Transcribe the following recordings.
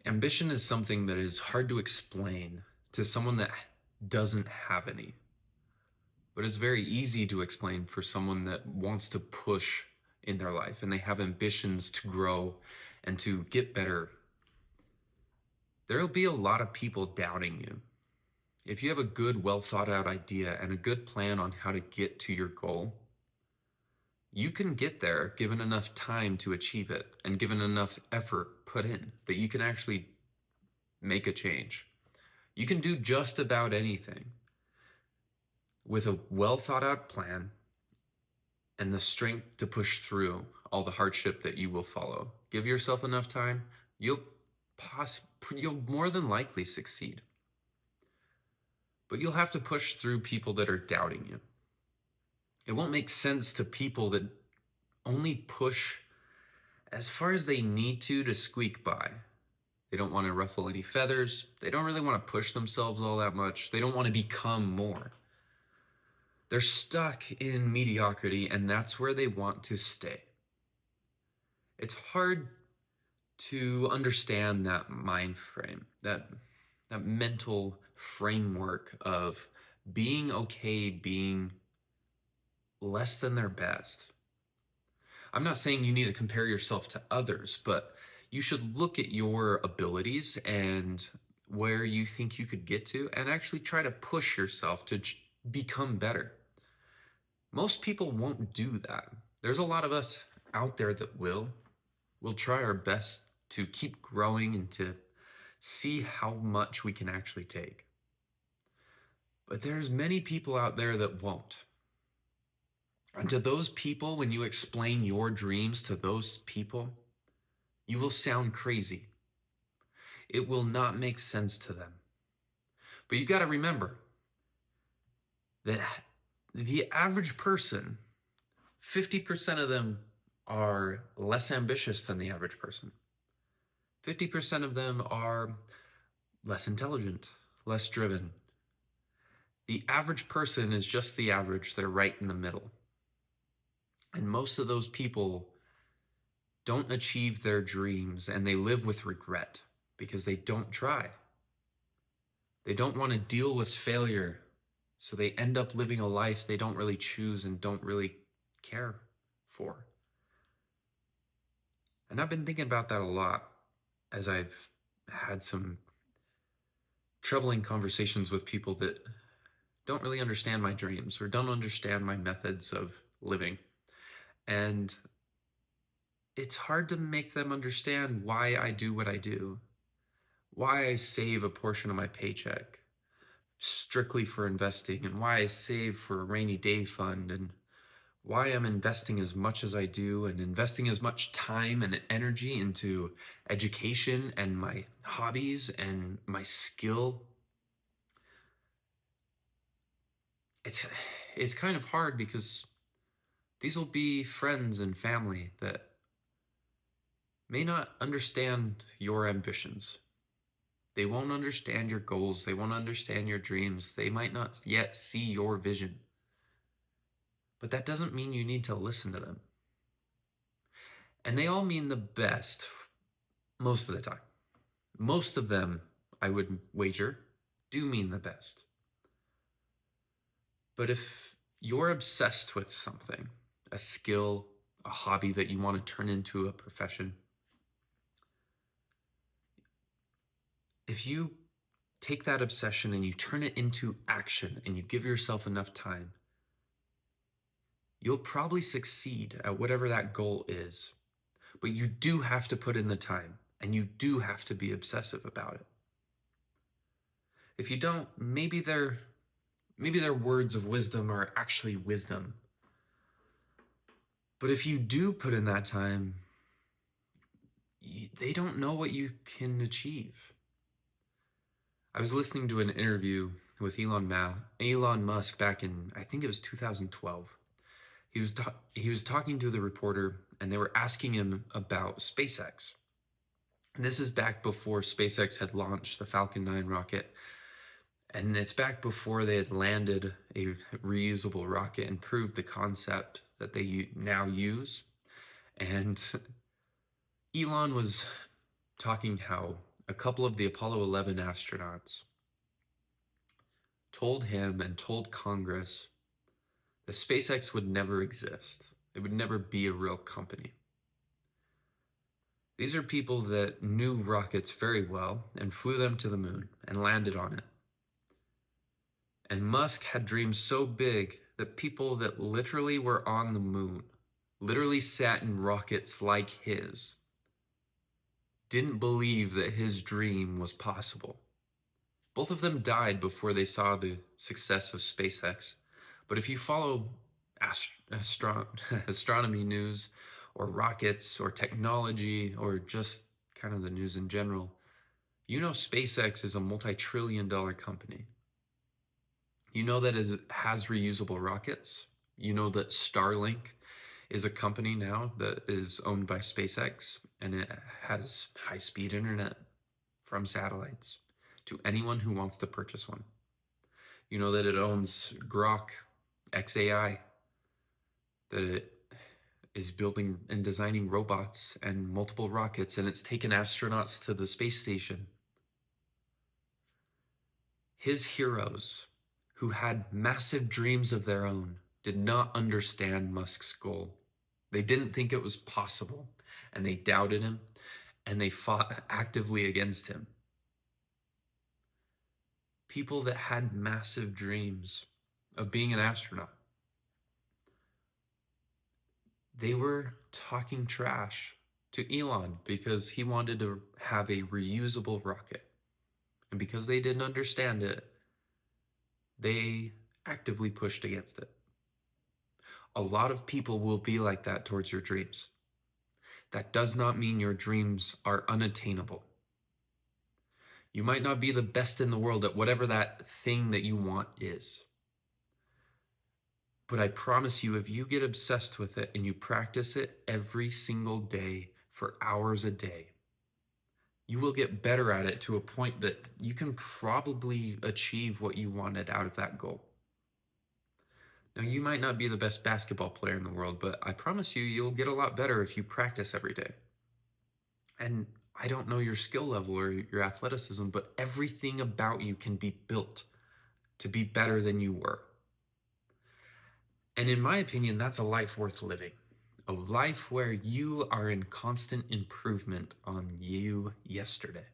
Ambition is something that is hard to explain to someone that doesn't have any, but it's very easy to explain for someone that wants to push in their life and they have ambitions to grow and to get better. There'll be a lot of people doubting you. If you have a good, well thought out idea and a good plan on how to get to your goal, you can get there given enough time to achieve it and given enough effort put in that you can actually make a change. You can do just about anything with a well thought out plan and the strength to push through all the hardship that you will follow. Give yourself enough time, you'll you'll more than likely succeed. But you'll have to push through people that are doubting you. It won't make sense to people that only push as far as they need to squeak by. They don't want to ruffle any feathers. They don't really want to push themselves all that much. They don't want to become more. They're stuck in mediocrity, and that's where they want to stay. It's hard to understand that mind frame, that mental framework of being okay, being less than their best. I'm not saying you need to compare yourself to others, but you should look at your abilities and where you think you could get to and actually try to push yourself to become better. Most people won't do that. There's a lot of us out there that will. We'll try our best to keep growing and to see how much we can actually take. But there's many people out there that won't. And to those people, when you explain your dreams to those people, you will sound crazy. It will not make sense to them. But you got to remember that the average person, 50% of them are less ambitious than the average person. 50% of them are less intelligent, less driven. The average person is just the average. They're right in the middle. And most of those people don't achieve their dreams and they live with regret because they don't try. They don't want to deal with failure. So they end up living a life they don't really choose and don't really care for. And I've been thinking about that a lot as I've had some troubling conversations with people that don't really understand my dreams or don't understand my methods of living. And it's hard to make them understand why I do what I do, why I save a portion of my paycheck strictly for investing, and why I save for a rainy day fund, and why I'm investing as much as I do and investing as much time and energy into education and my hobbies and my skill. It's kind of hard because these will be friends and family that may not understand your ambitions. They won't understand your goals. They won't understand your dreams. They might not yet see your vision. But that doesn't mean you need to listen to them. And they all mean the best most of the time. Most of them, I would wager, do mean the best. But if you're obsessed with something, a skill, a hobby that you want to turn into a profession, if you take that obsession and you turn it into action and you give yourself enough time, you'll probably succeed at whatever that goal is. But you do have to put in the time and you do have to be obsessive about it. If you don't, maybe their words of wisdom are actually wisdom. But if you do put in that time, they don't know what you can achieve. I was listening to an interview with Elon Musk back in, I think it was 2012. He was talking to the reporter and they were asking him about SpaceX. And this is back before SpaceX had launched the Falcon 9 rocket. And it's back before they had landed a reusable rocket and proved the concept that they now use. And Elon was talking how a couple of the Apollo 11 astronauts told him and told Congress that SpaceX would never exist. It would never be a real company. These are people that knew rockets very well and flew them to the moon and landed on it. And Musk had dreams so big that people that literally were on the moon, literally sat in rockets like his, didn't believe that his dream was possible. Both of them died before they saw the success of SpaceX. But if you follow astronomy news or rockets or technology or just kind of the news in general, you know SpaceX is a multi-trillion-dollar company. You know that it has reusable rockets. You know that Starlink is a company now that is owned by SpaceX, and it has high-speed internet from satellites to anyone who wants to purchase one. You know that it owns Grok, XAI, that it is building and designing robots and multiple rockets, and it's taken astronauts to the space station. His heroes, who had massive dreams of their own, did not understand Musk's goal. They didn't think it was possible, and they doubted him, and they fought actively against him. People that had massive dreams of being an astronaut, they were talking trash to Elon because he wanted to have a reusable rocket. And because they didn't understand it, they actively pushed against it. A lot of people will be like that towards your dreams. That does not mean your dreams are unattainable. You might not be the best in the world at whatever that thing that you want is. But I promise you, if you get obsessed with it and you practice it every single day for hours a day, you will get better at it to a point that you can probably achieve what you wanted out of that goal. Now, you might not be the best basketball player in the world, but I promise you, you'll get a lot better if you practice every day. And I don't know your skill level or your athleticism, but everything about you can be built to be better than you were. And in my opinion, that's a life worth living. A life where you are in constant improvement on you yesterday.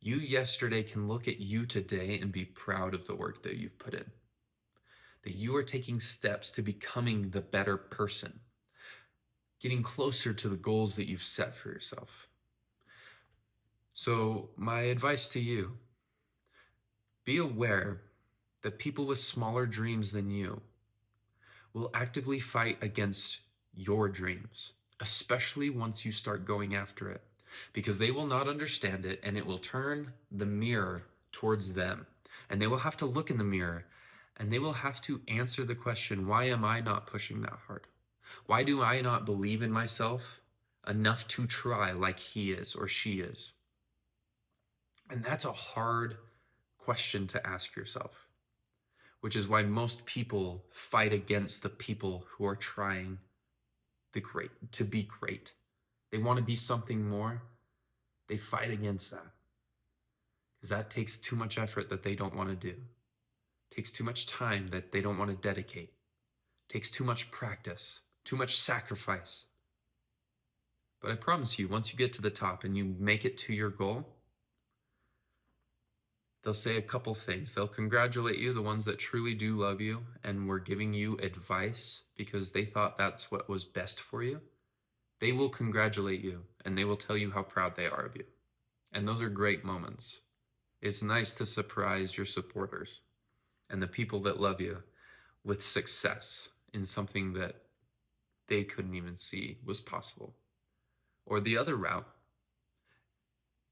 You yesterday can look at you today and be proud of the work that you've put in. That you are taking steps to becoming the better person, getting closer to the goals that you've set for yourself. So my advice to you, be aware that people with smaller dreams than you will actively fight against your dreams, especially once you start going after it, because they will not understand it and it will turn the mirror towards them. And they will have to look in the mirror and they will have to answer the question, why am I not pushing that hard? Why do I not believe in myself enough to try like he is or she is? And that's a hard question to ask yourself, which is why most people fight against the people who are trying to be great. They want to be something more. They fight against that because that takes too much effort that they don't want to do. It takes too much time that they don't want to dedicate. It takes too much practice, too much sacrifice. But I promise you, once you get to the top and you make it to your goal, they'll say a couple things. They'll congratulate you, the ones that truly do love you and were giving you advice because they thought that's what was best for you. They will congratulate you and they will tell you how proud they are of you. And those are great moments. It's nice to surprise your supporters and the people that love you with success in something that they couldn't even see was possible. Or the other route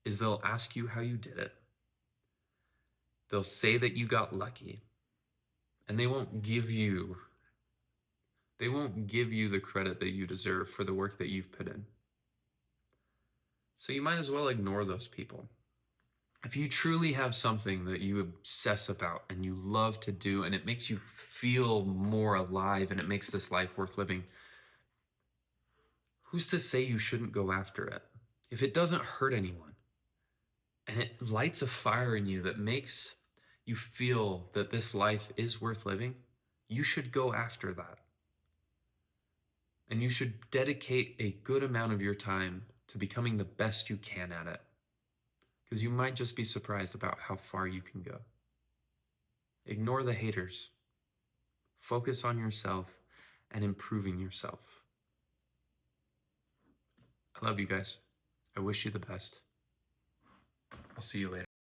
is they'll ask you how you did it. They'll say that you got lucky, and they won't give you the credit that you deserve for the work that you've put in. So you might as well ignore those people. If you truly have something that you obsess about and you love to do and it makes you feel more alive and it makes this life worth living, who's to say you shouldn't go after it? If it doesn't hurt anyone, and it lights a fire in you that makes you feel that this life is worth living, you should go after that. And you should dedicate a good amount of your time to becoming the best you can at it. Because you might just be surprised about how far you can go. Ignore the haters. Focus on yourself and improving yourself. I love you guys. I wish you the best. I'll see you later.